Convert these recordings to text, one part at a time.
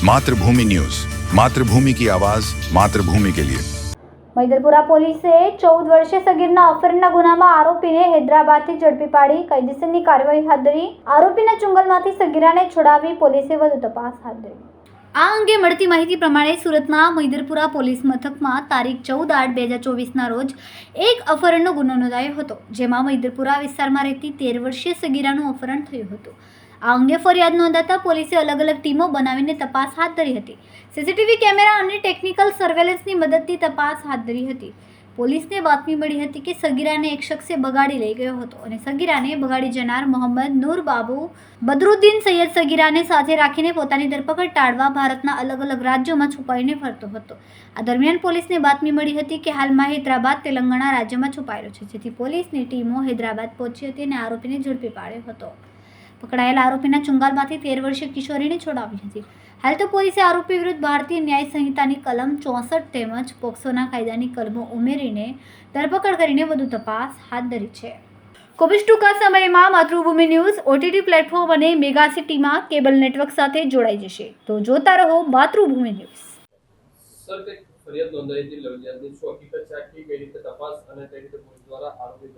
मातृभूमि न्यूज, मातृभूमि की आवाज, मातृभूमि के लिए। મૈદરપુરા પોલીસે 14 વર્ષીય સગીરના અપહરણના ગુનામાં આરોપીને હૈદરાબાદથી ઝડપી પાડી કાયદેસરની કાર્યવાહી હાથ ધરી આરોપીના ચુંગલમાંથી સગીરાને છોડાવી પોલીસે વધુ તપાસ હાથ ધરી। આ અંગે મળતી માહિતી પ્રમાણે સુરતના મૈદરપુરા પોલીસ મથકમાં તારીખ 14/8/2024ના રોજ એક અપહરણનો ગુનો નોંધાયો હતો, જેમાં મૈદરપુરા વિસ્તારમાં રહેતી 13 વર્ષીય સગીરાનું અપહરણ થયું હતું। આ અંગે ફરિયાદ નોંધાતા પોલીસે અલગ અલગ ટીમો બનાવીને તપાસ હાથ ધરી હતી। સીસીટીવી કેમેરા અને ટેકનિકલ સર્વેલન્સની મદદથી તપાસ હાથ ધરી હતી। પોલીસને બાતમી મળી હતી કે સગીરાને એક શખ્સે બગાડી લઈ ગયો હતો અને સગીરાને બગાડી જનાર મોહમ્મદ નૂર બાબુ બદરુદ્દીન સૈયદ સગીરાને સાથે રાખીને પોતાની ધરપકડ ટાળવા ભારતના અલગ અલગ રાજ્યોમાં છુપાઈને ફરતો હતો। આ દરમિયાન પોલીસને બાતમી મળી હતી કે હાલમાં હૈદરાબાદ તેલંગાણા રાજ્યમાં છુપાયેલો છે, જેથી પોલીસની ટીમો હૈદરાબાદ પહોંચી હતી અને આરોપીને ઝડપી પાડ્યો હતો। પકડાયેલા આરોપીના ચુંગાલમાંથી 13 વર્ષીય કિશોરીને છોડાવી હતી। હાલ તો પોલીસે આરોપી વિરુદ્ધ ભારતીય ન્યાય સંહિતાની કલમ 64 તેમજ પોક્સોના કાયદાની કલમો ઉમેરીને ધરપકડ કરીને વધુ તપાસ હાથ ધરી છે। ખૂબ જ ટૂંકા સમયમાં માતૃભૂમિ ન્યૂઝ ઓટીટી પ્લેટફોર્મ અને મેગા સિટીમાં કેબલ નેટવર્ક સાથે જોડાઈ જશે, તો જોતા રહો માતૃભૂમિ ન્યૂઝ। સર, કઈ ફરિયાદ નોંધાઈ હતી લવજાની શું હકીકત છે, આખી કઈ રીતે તપાસ અને કઈ રીતે પોલીસ દ્વારા આરોપી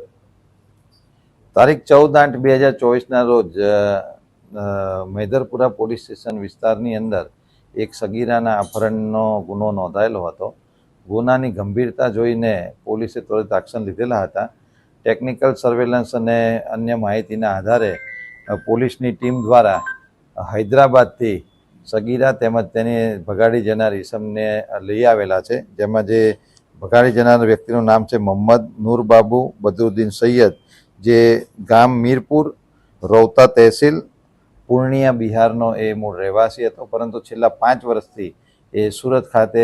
તારીખ 14/8/2024ના રોજ મૈદરપુરા પોલીસ સ્ટેશન વિસ્તારની અંદર એક સગીરાના અપહરણનો ગુનો નોંધાયેલો હતો। ગુનાની ગંભીરતા જોઈને પોલીસે ત્વરિત એક્શન લીધેલા હતા। ટેકનિકલ સર્વેલન્સ અને અન્ય માહિતીના આધારે પોલીસની ટીમ દ્વારા હૈદરાબાદથી સગીરા તેમજ તેને ભગાડી જનાર ઈસમને લઈ આવેલા છે, જેમાં જે ભગાડી જનાર વ્યક્તિનું નામ છે મોહમ્મદ નૂર બાબુ બદરુદ્દીન સૈયદ, જે ગામ મીરપુર, રૌતા તહેસીલ, પૂર્ણિયા, બિહારનો એ મૂળ રહેવાસી હતો, પરંતુ છેલ્લા 5 વર્ષથી એ સુરત ખાતે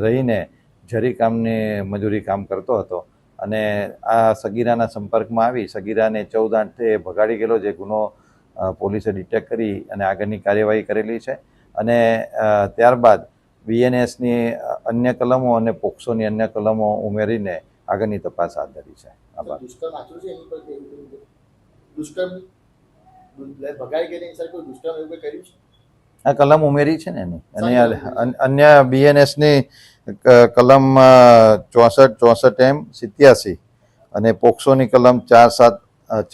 રહીને જરી કામની મજૂરી કામ કરતો હતો અને આ સગીરાના સંપર્કમાં આવી સગીરાને 14/8 ભગાડી ગયેલો, જે ગુનો પોલીસે ડિટેક્ટ કરી અને આગળની કાર્યવાહી કરેલી છે। અને ત્યારબાદ બીએનએસની અન્ય કલમો અને પોક્સોની અન્ય કલમો ઉમેરીને આગળની તપાસ હાથ ધરી છે। આભાર। આ કલમ ઉમેરી છે ને એની, અને અન્ય બીએનએસની કલમ 64, 64M, 87 અને પોક્સોની કલમ 3,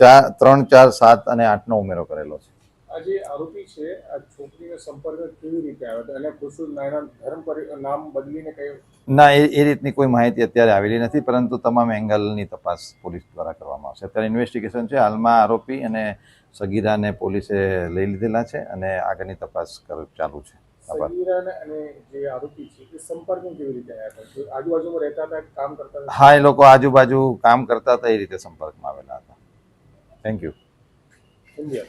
4, 7 અને 8નો ઉમેરો કરેલો છે। આ જે આરોપી છે આ છોકરીનો સંપર્ક કેવી રીતે આવ્યો હતો અને ખુશું નામ બદલીને કઈ ના, એ રીતની કોઈ માહિતી અત્યારે આવેલી નથી, પરંતુ તમામ એંગલની તપાસ પોલીસ દ્વારા કરવામાં આવશે। અત્યારે ઇન્વેસ્ટિગેશન છે। હાલમાં આરોપી અને સગીરાને પોલીસે લઈ લીધેલા છે અને આગળની તપાસ ચાલુ છે। સગીરાને અને જે આરોપી છે એ સંપર્કમાં કેવી રીતે આવ્યા હતા? આજુબાજુમાં રહેતા હતા, કામ કરતા હતા? હા, એ લોકો આજુબાજુ કામ કરતા હતા, એ રીતે સંપર્કમાં આવેલા હતા। Thank you.